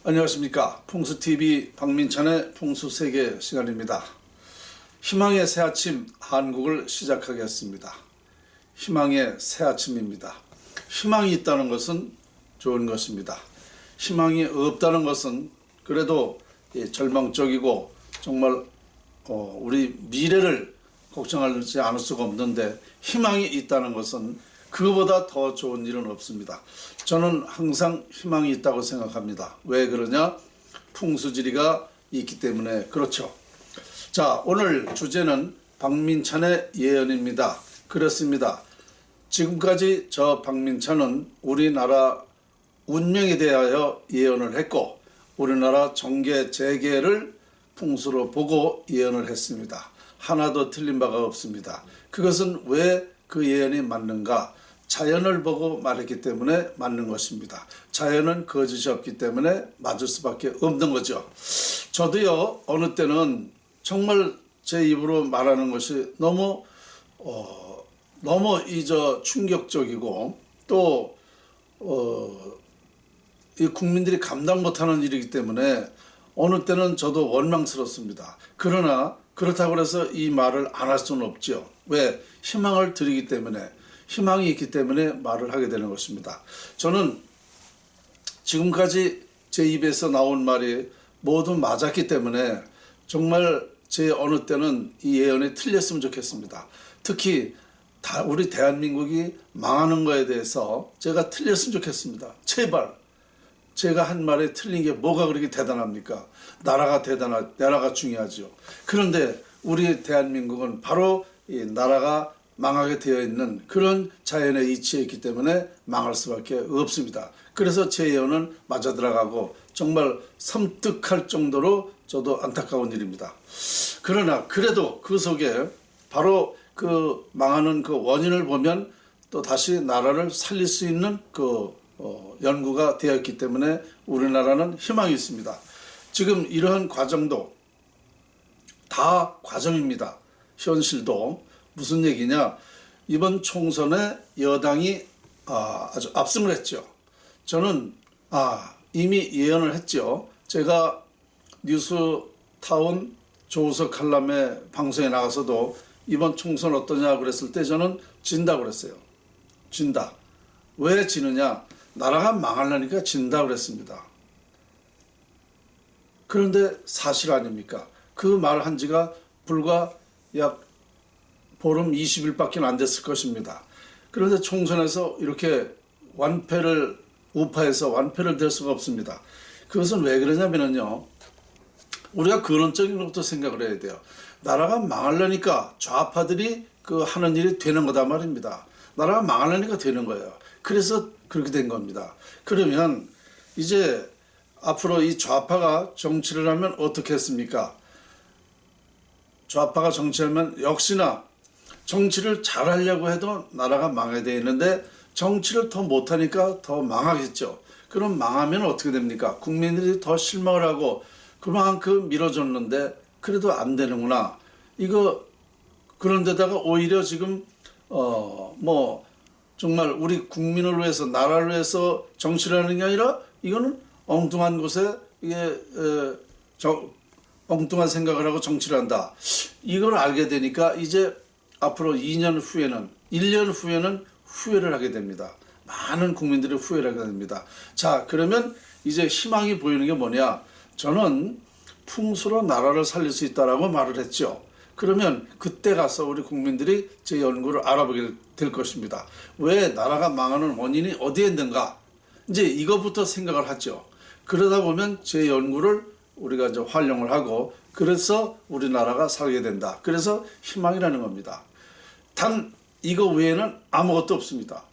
안녕하십니까. 풍수TV 박민찬의 풍수세계 시간입니다. 희망의 새아침 한국을 시작하겠습니다. 희망의 새아침입니다. 희망이 있다는 것은 좋은 것입니다. 희망이 없다는 것은 그래도 절망적이고 정말 우리 미래를 걱정하지 않을 수가 없는데, 희망이 있다는 것은 그거보다 더 좋은 일은 없습니다. 저는 항상 희망이 있다고 생각합니다. 왜 그러냐? 풍수지리가 있기 때문에 그렇죠. 자, 오늘 주제는 박민찬의 예언입니다. 그렇습니다. 지금까지 저 박민찬은 우리나라 운명에 대하여 예언을 했고, 우리나라 정계 재계를 풍수로 보고 예언을 했습니다. 하나도 틀린 바가 없습니다. 그것은 왜 그 예언이 맞는가? 자연을 보고 말했기 때문에 맞는 것입니다. 자연은 거짓이 없기 때문에 맞을 수밖에 없는 거죠. 저도요, 어느 때는 정말 제 입으로 말하는 것이 너무 충격적이고 또 이 국민들이 감당 못하는 일이기 때문에 어느 때는 저도 원망스럽습니다. 그러나 그렇다고 해서 이 말을 안 할 수는 없죠. 왜? 희망을 드리기 때문에, 희망이 있기 때문에 말을 하게 되는 것입니다. 저는 지금까지 제 입에서 나온 말이 모두 맞았기 때문에 정말 제 어느 때는 이 예언이 틀렸으면 좋겠습니다. 특히 우리 대한민국이 망하는 거에 대해서 제가 틀렸으면 좋겠습니다. 제발. 제가 한 말에 틀린 게 뭐가 그렇게 대단합니까? 나라가 중요하죠. 그런데 우리 대한민국은 바로 이 나라가 망하게 되어 있는 그런 자연의 이치에 있기 때문에 망할 수밖에 없습니다. 그래서 제 예언은 맞아 들어가고 정말 섬뜩할 정도로 저도 안타까운 일입니다. 그러나 그래도 그 속에 바로 그 망하는 그 원인을 보면 또 다시 나라를 살릴 수 있는 연구가 되었기 때문에 우리나라는 희망이 있습니다. 지금 이러한 과정도 다 과정입니다. 현실도. 무슨 얘기냐? 이번 총선에 여당이 아주 압승을 했죠. 저는 이미 예언을 했죠. 제가 뉴스타운 조우석 칼럼의 방송에 나가서도 이번 총선 어떠냐 그랬을 때 저는 진다 그랬어요. 진다. 왜 지느냐? 나라가 망하려니까 진다 그랬습니다. 그런데 사실 아닙니까? 그 말 한 지가 불과 약 보름 20일밖에 안 됐을 것입니다. 그런데 총선에서 이렇게 우파에서 완패를 될 수가 없습니다. 그것은 왜 그러냐면요, 우리가 근원적인 것부터 생각을 해야 돼요. 나라가 망하려니까 좌파들이 하는 일이 되는 거다 말입니다. 나라가 망하려니까 되는 거예요. 그래서 그렇게 된 겁니다. 그러면 이제 앞으로 이 좌파가 정치를 하면 어떻게 했습니까? 좌파가 정치하면 역시나 정치를 잘하려고 해도 나라가 망하게 되어 있는데 정치를 더 못하니까 더 망하겠죠. 그럼 망하면 어떻게 됩니까? 국민들이 더 실망을 하고 그만큼 밀어줬는데 그래도 안 되는구나. 그런데다가 오히려 지금 정말 우리 국민을 위해서, 나라를 위해서 정치를 하는 게 아니라 이거는 엉뚱한 곳에 엉뚱한 생각을 하고 정치를 한다. 이걸 알게 되니까 이제 앞으로 2년 후에는, 1년 후에는 후회를 하게 됩니다. 많은 국민들이 후회를 하게 됩니다. 자, 그러면 이제 희망이 보이는 게 뭐냐? 저는 풍수로 나라를 살릴 수 있다라고 말을 했죠. 그러면 그때 가서 우리 국민들이 제 연구를 알아보게 될 것입니다. 왜 나라가 망하는 원인이 어디에 있는가? 이제 이것부터 생각을 하죠. 그러다 보면 제 연구를 우리가 이제 활용을 하고, 그래서 우리나라가 살게 된다. 그래서 희망이라는 겁니다. 단 이거 외에는 아무것도 없습니다.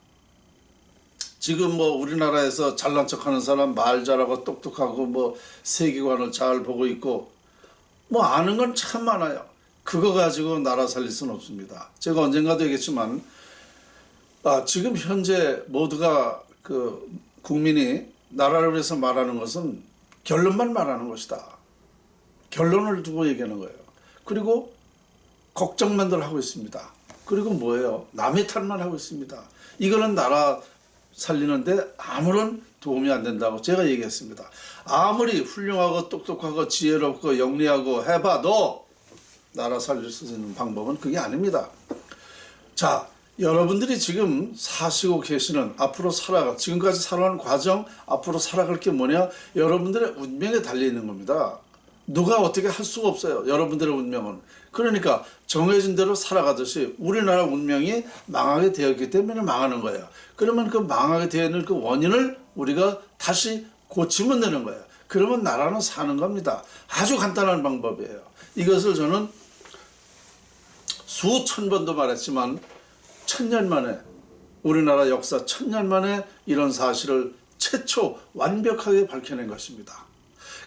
지금 우리나라에서 잘난 척하는 사람, 말 잘하고 똑똑하고 세계관을 잘 보고 있고 아는 건 참 많아요. 그거 가지고 나라 살릴 수는 없습니다. 제가 언젠가도 얘기했지만 지금 현재 모두가 국민이 나라를 위해서 말하는 것은 결론만 말하는 것이다. 결론을 두고 얘기하는 거예요. 그리고 걱정만들 하고 있습니다. 그리고 뭐예요? 남의 탓만 하고 있습니다. 이거는 나라 살리는데 아무런 도움이 안 된다고 제가 얘기했습니다. 아무리 훌륭하고 똑똑하고 지혜롭고 영리하고 해봐도 나라 살릴 수 있는 방법은 그게 아닙니다. 자, 여러분들이 지금 사시고 계시는 앞으로 지금까지 살아온 과정, 앞으로 살아갈 게 뭐냐? 여러분들의 운명에 달려있는 겁니다. 누가 어떻게 할 수가 없어요. 여러분들의 운명은. 그러니까 정해진 대로 살아가듯이 우리나라 운명이 망하게 되었기 때문에 망하는 거예요. 그러면 그 망하게 되는 그 원인을 우리가 다시 고치면 되는 거예요. 그러면 나라는 사는 겁니다. 아주 간단한 방법이에요. 이것을 저는 수천 번도 말했지만 1000년 만에, 우리나라 역사 1000년 만에 이런 사실을 최초 완벽하게 밝혀낸 것입니다.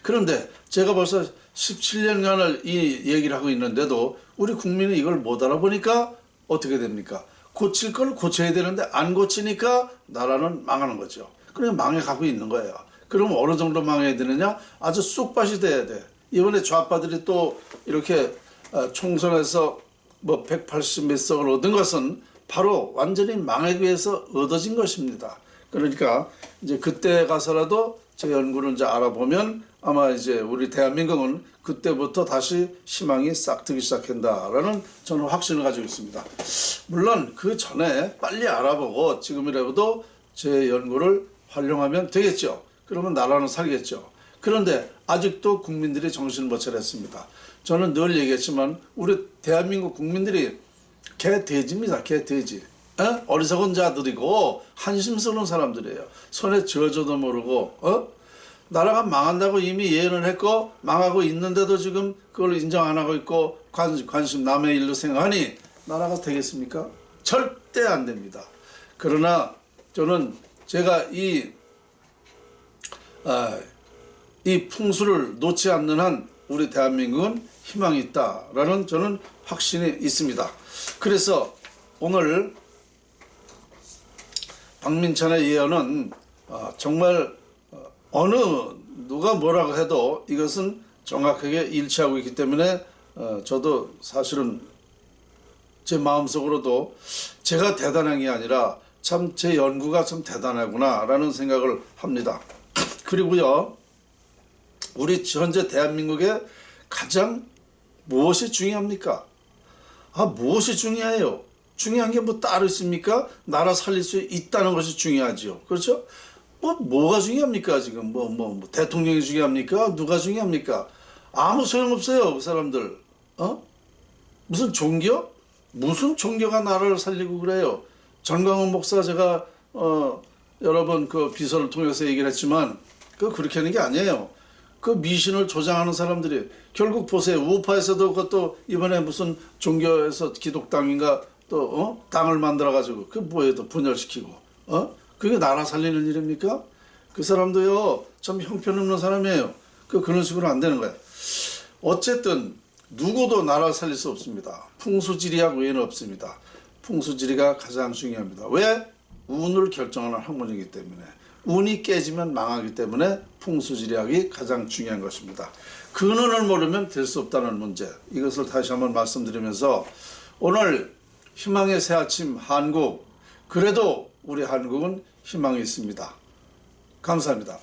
그런데 제가 벌써 17년간을 이 얘기를 하고 있는데도 우리 국민이 이걸 못 알아보니까 어떻게 됩니까? 고칠 걸 고쳐야 되는데 안 고치니까 나라는 망하는 거죠. 그냥 망해가고 있는 거예요. 그럼 어느 정도 망해야 되느냐? 아주 쑥밭이 돼야 돼. 이번에 좌파들이 또 이렇게 총선에서 뭐 180몇 석을 얻은 것은 바로 완전히 망하기 위해서 얻어진 것입니다. 그러니까 이제 그때 가서라도 제 연구를 이제 알아보면 아마 이제 우리 대한민국은 그때부터 다시 희망이 싹트기 시작한다라는 저는 확신을 가지고 있습니다. 물론 그 전에 빨리 알아보고 지금이라도 제 연구를 활용하면 되겠죠. 그러면 나라는 살겠죠. 그런데 아직도 국민들이 정신을 못 차렸습니다. 저는 늘 얘기했지만 우리 대한민국 국민들이 개돼지입니다. 개돼지. 어리석은 자들이고 한심스러운 사람들이에요. 손에 져줘도 모르고 나라가 망한다고 이미 예언을 했고 망하고 있는데도 지금 그걸 인정 안 하고 있고 관심 남의 일로 생각하니 나라가 되겠습니까? 절대 안 됩니다. 그러나 저는 제가 이 풍수를 놓지 않는 한 우리 대한민국은 희망이 있다라는 저는 확신이 있습니다. 그래서 오늘 박민찬의 예언은 정말 어느 누가 뭐라고 해도 이것은 정확하게 일치하고 있기 때문에 저도 사실은 제 마음속으로도 제가 대단한 게 아니라 참 제 연구가 참 대단하구나 라는 생각을 합니다. 그리고요, 우리 현재 대한민국에 가장 무엇이 중요합니까? 무엇이 중요해요? 중요한 게 뭐 따로 있습니까? 나라 살릴 수 있다는 것이 중요하죠. 그렇죠? 뭐가 중요합니까? 지금 대통령이 중요합니까? 누가 중요합니까? 아무 소용없어요, 그 사람들. 무슨 종교? 무슨 종교가 나라를 살리고 그래요? 전광훈 목사 제가 여러 번 그 비서를 통해서 얘기를 했지만 그렇게 하는 게 아니에요. 그 미신을 조장하는 사람들이 결국 보세요. 우파에서도 그것도 이번에 무슨 종교에서 기독당인가 또 당을 만들어 가지고 그 뭐예요? 또 분열시키고 그게 나라 살리는 일입니까? 그 사람도요 참 형편없는 사람이에요. 그런 식으로 안 되는 거예요. 어쨌든 누구도 나라를 살릴 수 없습니다. 풍수지리학 외에는 없습니다. 풍수지리가 가장 중요합니다. 왜? 운을 결정하는 학문이기 때문에. 운이 깨지면 망하기 때문에 풍수지리학이 가장 중요한 것입니다. 근원을 모르면 될 수 없다는 문제, 이것을 다시 한번 말씀드리면서 오늘 희망의 새아침 한국, 그래도 우리 한국은 희망이 있습니다. 감사합니다.